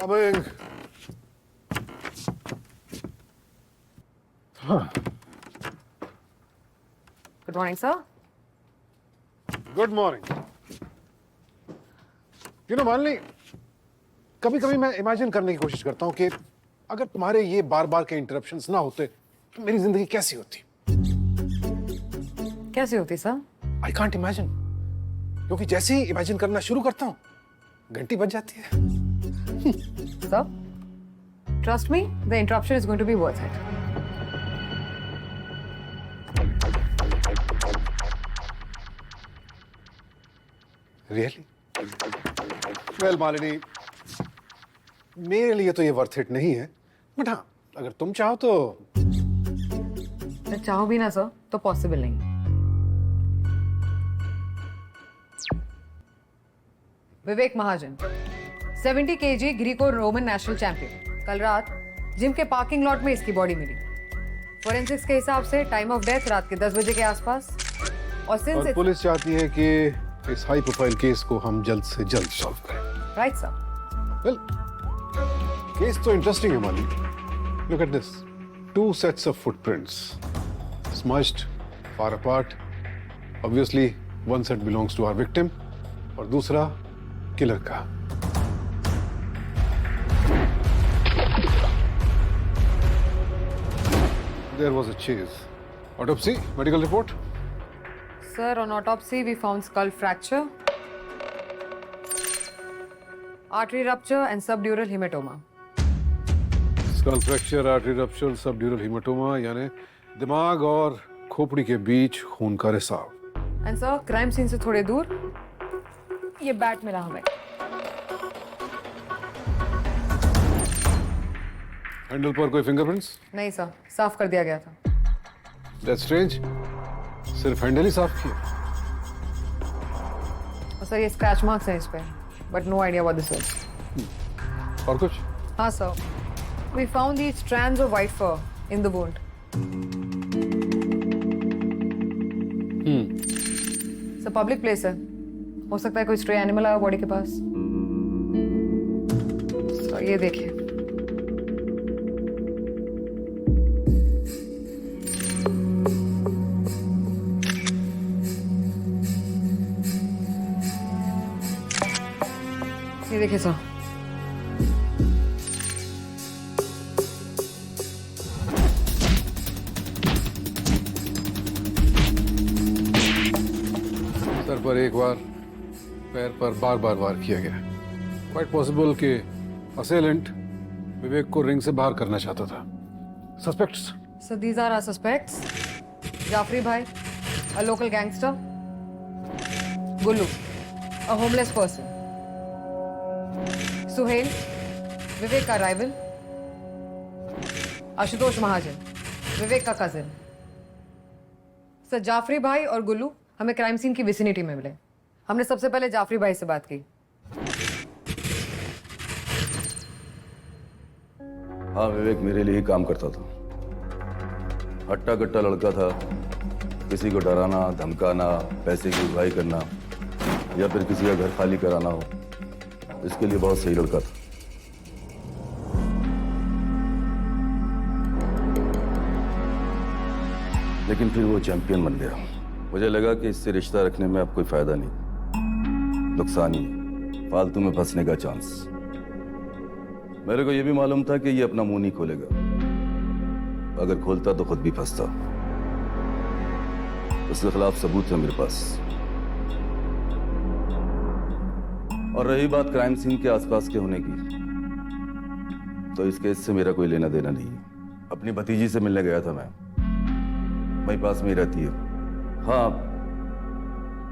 Coming. Good morning, sir. Good morning. Malini, कभी कभी मैं इमेजिन करने की कोशिश करता हूँ कि अगर तुम्हारे ये बार बार के इंटरप्शंस ना होते तो मेरी जिंदगी कैसी होती। कैसी होती सर? आई कांट इमेजिन, क्योंकि जैसे ही इमेजिन करना शुरू करता हूँ घंटी बज जाती है। Sir, trust me, the interruption is going to be worth it. Really? Well, Malini, मेरे लिए तो ये वर्थ इट नहीं है, बट हाँ, अगर तुम चाहो तो। मैं चाहूँ भी ना सर, तो पॉसिबल नहीं। Vivek Mahajan, 70 kg Greco Roman national champion. कल रात जिम के पार्किंग लॉट में इसकी बॉडी मिली। फोरेंसिक्स के हिसाब से टाइम ऑफ डेथ रात के 10 बजे के आसपास। और पुलिस चाहती है कि इस हाई प्रोफाइल केस को हम जल्द से जल्द सॉल्व करें। Right sir. वेल, केस तो इंटरेस्टिंग है मालिक। Look at this, 2 sets of footprints, smudged, far apart. Obviously, one set belongs to our victim और दूसरा किलर का। There was a chase. Autopsy, medical report. Sir, on autopsy we found skull fracture, artery rupture and subdural hematoma. Skull fracture, artery rupture, subdural hematoma यानी दिमाग और खोपड़ी के बीच खून का रिसाव। And sir, crime scene से थोड़े दूर ये बैट मिला हमें। हैंडल पर कोई फिंगरप्रिंट्स? नहीं सर, साफ कर दिया गया था। That's strange. सिर्फ हैंडल ही साफ किया। और सर ये स्क्रैच मार्क्स हैं इस पे, but no idea what this is. और कुछ? हाँ sir, we found these strands of white fur in the wound. Sir public place है, हो सकता है कोई स्ट्रे एनिमल आया बॉडी के पास। सर ये देखिए। ये देखिए सर। सर पर एक बार, पैर पर बार बार वार किया गया। क्वाइट पॉसिबल कि असेलेंट विवेक को रिंग से बाहर करना चाहता था। Suspects? So these are our suspects. Jafri Bhai, a local gangster. Gullu, a homeless person. Suhail, Vivek का rival. आशुतोष महाजन, विवेक का कजिन। सर जाफरी भाई और गुल्लू हमें क्राइम सीन की विसिनिटी में मिले। हमने सबसे पहले जाफरी भाई से बात की। हाँ, विवेक मेरे लिए ही काम करता था। हट्टा कट्टा लड़का था, किसी को डराना, धमकाना, पैसे की उगाही करना या फिर किसी का घर खाली कराना हो, इसके लिए बहुत सही लड़का था। लेकिन फिर वो चैंपियन बन गया। मुझे लगा कि इससे रिश्ता रखने में अब कोई फायदा नहीं, नुकसान ही, फालतू में फंसने का चांस। मेरे को यह भी मालूम था कि ये अपना मुंह नहीं खोलेगा, अगर खोलता तो खुद भी फंसता। उसके खिलाफ सबूत है मेरे पास। और रही बात क्राइम सीन के आसपास के होने की, तो इस केस से मेरा कोई लेना देना नहीं है। अपनी भतीजी से मिलने गया था मैं, वहीं पास में ही रहती है। हाँ,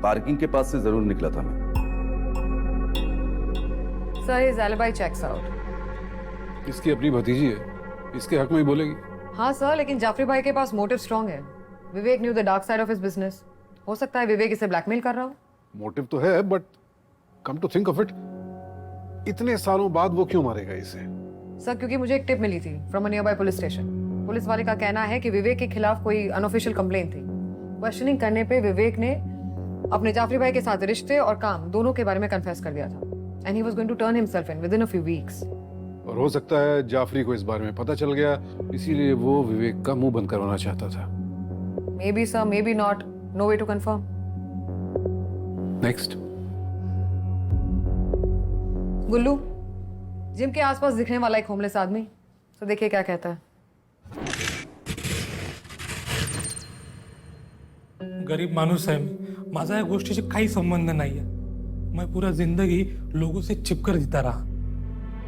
पार्किंग के पास से जरूर निकला था मैं। Sir his alibi checks out. इसकी अपनी भतीजी है, इसके हक में ही बोलेगी। हाँ सर, लेकिन जाफरी भाई के पास मोटिव स्ट्रॉन्ग है। Vivek knew the dark side of his business. हो सकता है विवेक इसे ब्लैकमेल कर रहा हो। मोटिव तो है, but come to think of it, इतने सालों बाद वो क्यों मारेगा इसे? सर क्योंकि मुझे एक टिप मिली थी from a nearby police station. Police वाले का कहना है कि विवेक के खिलाफ कोई अनऑफिशियल कंप्लेंट थी। क्वेश्चनिंग करने पे विवेक ने अपने जाफरी भाई के साथ रिश्ते और काम दोनों के बारे में कन्फेस कर दिया था। And he was going to turn himself in within a few weeks. और हो सकता है जाफरी को इस बारे में पता चल गया, इसीलिए वो विवेक का मुंह बंद करवाना चाहता था। Maybe sir, maybe not, no way to confirm. Next. Gullu, gym के आसपास दिखने वाला एक होमलेस आदमी, तो देखिए क्या कहता है। गरीब माणूस आहे मी, माझा या गोष्टीशी काही संबंध नाही है। मैं पूरा जिंदगी लोगों से चिपकर जीता रहा,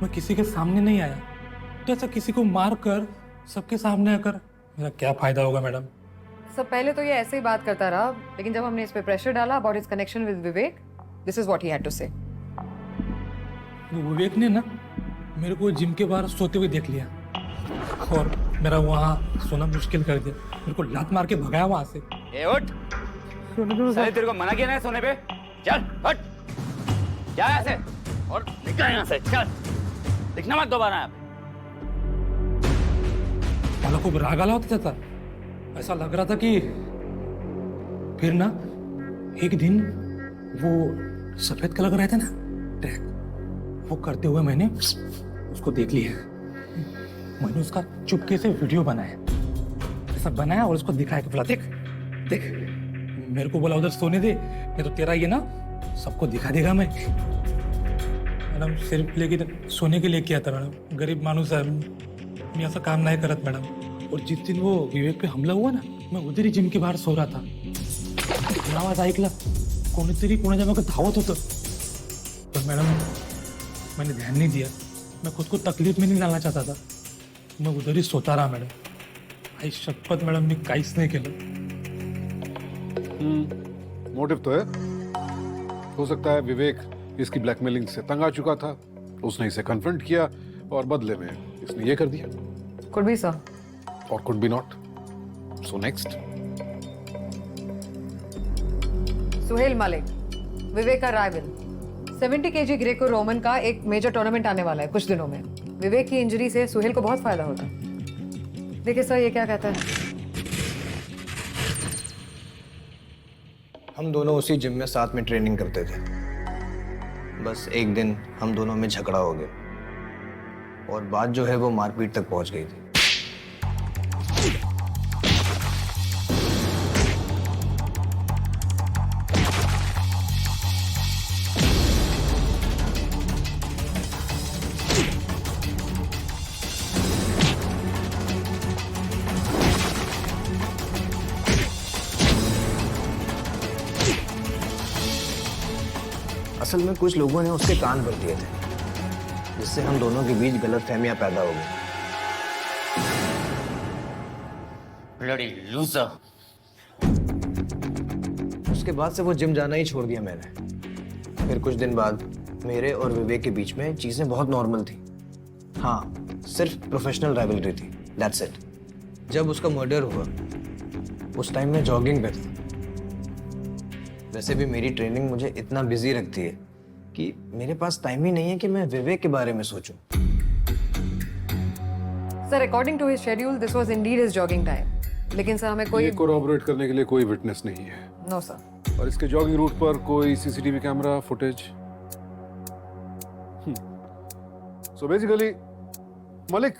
मैं किसी के सामने नहीं आया, तो ऐसा किसी को मार कर सबके सामने आकर मेरा क्या फायदा होगा मैडम? सब पहले तो ये ऐसे ही बात करता रहा, लेकिन जब हमने इस पे प्रेशर डाला about his connection with Vivek, this is what he had to say. Vivek ने ना मेरे को जिम के बाहर सोते हुए देख लिया और मेरा वहाँ सोना मुश्किल कर दिया, मेरे को लात मार के भगाया वहां से। ए उठ, साले तेरे को मना किया ना सोने पे, चल हट, जा यहाँ से और निकल यहाँ से, चल, दिखना मत दोबारा यहाँ पे। मला खूप राग आला होता त्याचा, ऐसा लग रहा था कि फिर ना एक दिन वो सफेद कलर का रहता ना ट्रैक, वो करते हुए मैंने उसको देख लिया। मैंने उसका चुपके से वीडियो बनाया, ऐसा बनाया और उसको दिखाया कि बोला देख देख, मेरे को बोला उधर सोने दे, नहीं तो तेरा ये ना सबको दिखा देगा मैं। मैडम सिर्फ लेकिन सोने के लिए किया था मैडम, गरीब माणूस है मी, असं काम नाही करत मैडम। और जिस दिन वो विवेक पे हमला हुआ ना, मैं उधर ही जिम के बाहर सो रहा था, आवाज ऐकला कोणीतरी कोणाच्या मागे धावत होतं, पर मैडम मैंने ध्यान नहीं दिया, मैं खुद को तकलीफ में नहीं डालना चाहता था, मैं उधर ही सोता रहा मैडम। आई शपथ मैडम मी काहीच नाही केलं। मोटिव तो है, हो सकता है विवेक इसकी ब्लैकमेलिंग से तंग आ चुका था, उसने इसे कन्फ्रंट किया और बदले में इसने ये कर दिया। कुड बी सर, और could be not. So next. Suhel Malik, Vivek का राइवल। 70 kg ग्रेको रोमन का एक मेजर टूर्नामेंट आने वाला है कुछ दिनों में। विवेक की इंजरी से सुहेल को बहुत फायदा होता है। देखिए सर, ये क्या कहता है। हम दोनों उसी जिम में साथ में ट्रेनिंग करते थे, बस एक दिन हम दोनों में झगड़ा हो गया और बात जो है वो मारपीट तक पहुंच गई थी। असल में कुछ लोगों ने उसके कान भर दिए थे, जिससे हम दोनों के बीच गलतफहमियां पैदा हो गई। Bloody loser. उसके बाद से वो जिम जाना ही छोड़ दिया मैंने। फिर कुछ दिन बाद मेरे और विवेक के बीच में चीजें बहुत नॉर्मल थी। हाँ, सिर्फ प्रोफेशनल राइवलरी थी, दैट्स इट। जब उसका मर्डर हुआ उस टाइम मैं जॉगिंग पे था। वैसे भी मेरी ट्रेनिंग मुझे इतना बिजी रखती है कि मेरे पास टाइम ही नहीं है कि मैं विवेक के बारे में सोचूं। Sir, according to his schedule this was indeed his jogging time, लेकिन सर हमें कोई ये कोरॉबरेट करने के लिए कोई विटनेस नहीं है। No sir. और इसके जॉगिंग रूट पर कोई CCTV camera footage. So basically Malik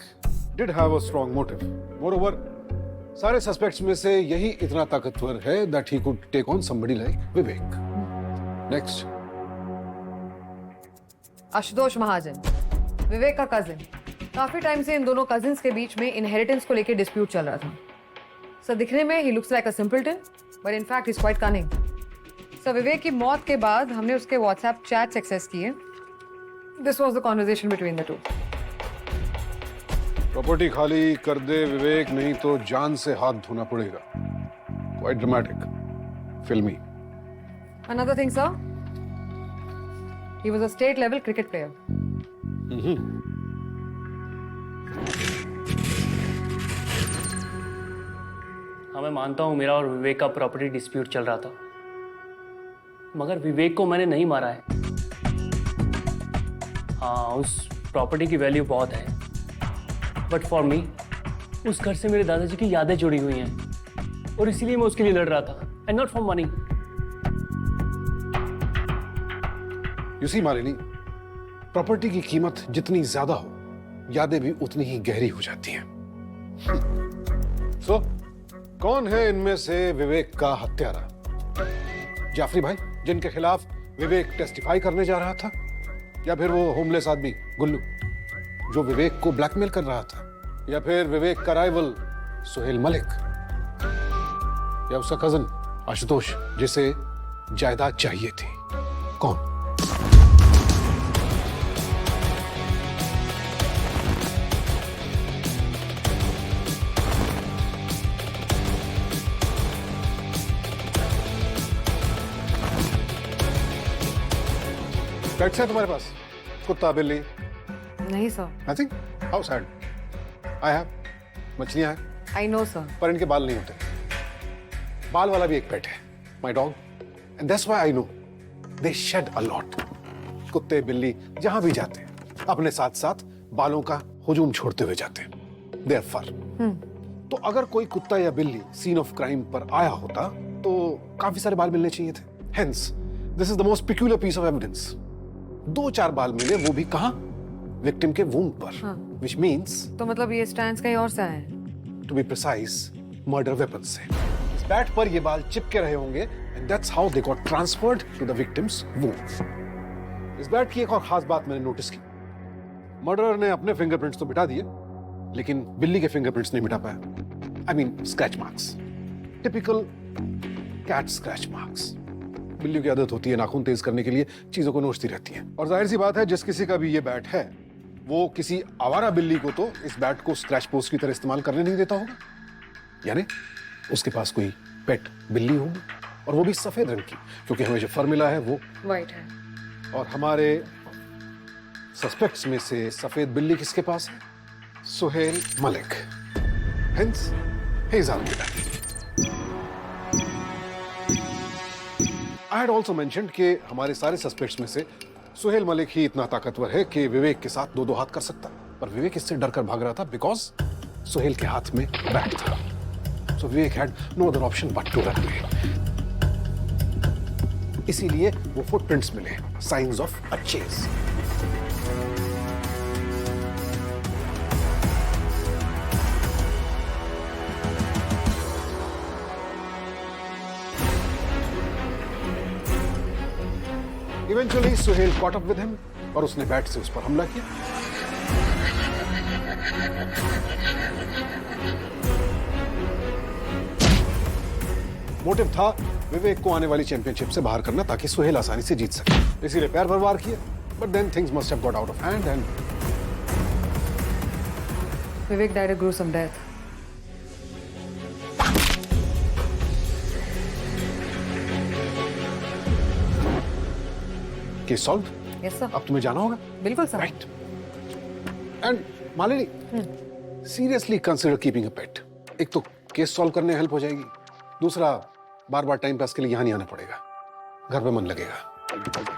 did have a strong motive. Moreover सारे सस्पेक्ट्स में से यही इतना ताकतवर है that he could take on somebody like Vivek. Next. Ashutosh Mahajan, Vivek का कजिन। काफी टाइम से इन दोनों कजिन्स के बीच में इनहेरिटेंस को लेकर डिस्प्यूट चल रहा था। सर, दिखने में ही looks like a simpleton, but in fact is quite cunning. Sir, Vivek की मौत के बाद हमने उसके व्हाट्सएप चैट्स एक्सेस किए। This was the conversation between the two. Property खाली कर दे विवेक, नहीं तो जान से हाथ धोना पड़ेगा। क्वाइट ड्रामेटिक, फिल्मी। Another thing, sir. He was a state level cricket player. हाँ, मैं मानता हूँ मेरा और विवेक का प्रॉपर्टी डिस्प्यूट चल रहा था, मगर विवेक को मैंने नहीं मारा है। हाँ, उस प्रॉपर्टी की वैल्यू बहुत है, बट फॉर मी उस घर से मेरे दादाजी की यादें जुड़ी हुई हैं और इसीलिए मैं उसके लिए लड़ रहा था, and not for money. You see Malini, property की कीमत जितनी ज्यादा हो यादें भी उतनी ही गहरी हो जाती हैं। सो कौन है इनमें से विवेक का हत्यारा? जाफरी भाई, जिनके खिलाफ विवेक टेस्टिफाई करने जा रहा था, या फिर वो होमलेस आदमी गुल्लू जो विवेक को ब्लैकमेल कर रहा था, या फिर विवेक का राइवल सुहेल मलिक, या उसका कजन आशुतोष जिसे जायदाद चाहिए थी? कौन? पेट्स है तुम्हारे पास? कुत्ता, बिल्ली? नहीं sir. Nothing? How sad. I have. मछलियां हैं, आई नो सर। पर इनके बाल नहीं होते। बाल वाला भी एक पेट है, my dog, and that's why I know they shed a lot. कुत्ते बिल्ली जहां भी जाते हैं अपने साथ साथ बालों का हुजूम छोड़ते हुए जाते हैं, देयर फर। तो अगर कोई कुत्ता या बिल्ली सीन ऑफ क्राइम पर आया होता तो काफी सारे बाल मिलने चाहिए थे। Hence this is the most peculiar piece of evidence. 2-4 बाल मिले, वो भी कहां? विक्टिम के वूंड पर, which means तो मतलब ये स्टैंड्स कहीं और से आए हैं? to be precise, murder weapon से। इस बैट पर ये बाल चिपके रहे होंगे, and that's how they got transferred to the victim's wound। इस बैट की एक और खास बात मैंने नोटिस की, मर्डरर ने अपने फिंगरप्रिंट्स तो मिटा दिए, लेकिन बिल्ली के फिंगरप्रिंट्स नहीं मिटा पाया। I mean scratch marks, typical cat scratch marks। बिल्ली की आदत होती है नाखून तेज करने के लिए चीजों को नोचती रहती है, और जाहिर सी बात है जिस किसी का भी ये बैट है वो किसी आवारा बिल्ली को तो इस बैट को स्क्रैच पोस्ट की तरह इस्तेमाल करने नहीं देता होगा, यानी उसके पास कोई पेट बिल्ली होगी, और वो भी सफेद रंग की, क्योंकि हमें जो फर मिला है वो वाइट है। और हमारे सस्पेक्ट्स में से सफेद बिल्ली किसके पास है? Suhel Malik. Hence he is our killer. I had also mentioned कि हमारे सारे सस्पेक्ट्स में से सुहेल मलिक ही इतना ताकतवर है कि विवेक के साथ दो हाथ कर सकता, पर विवेक इससे डरकर भाग रहा था बिकॉज सुहेल के हाथ में बैट था। So Vivek had no other option but to run away. इसीलिए वो फुटप्रिंट्स मिले, signs of a chase. Eventually, Suhel caught up with him और उसने बैट से उस पर हमला किया। मोटिव था विवेक को आने वाली चैंपियनशिप से बाहर करना ताकि सुहेल आसानी से जीत सके, इसीलिए पैर पर वार किया। But then things must have got out of hand and Vivek died a gruesome death। Case solve. Yes sir. अब तुम्हें जाना होगा। बिल्कुल sir. Right. And Malini, seriously consider keeping a pet. एक तो केस सॉल्व करने हेल्प हो जाएगी, दूसरा बार बार टाइम पास के लिए यहां नहीं आना पड़ेगा, घर पे मन लगेगा।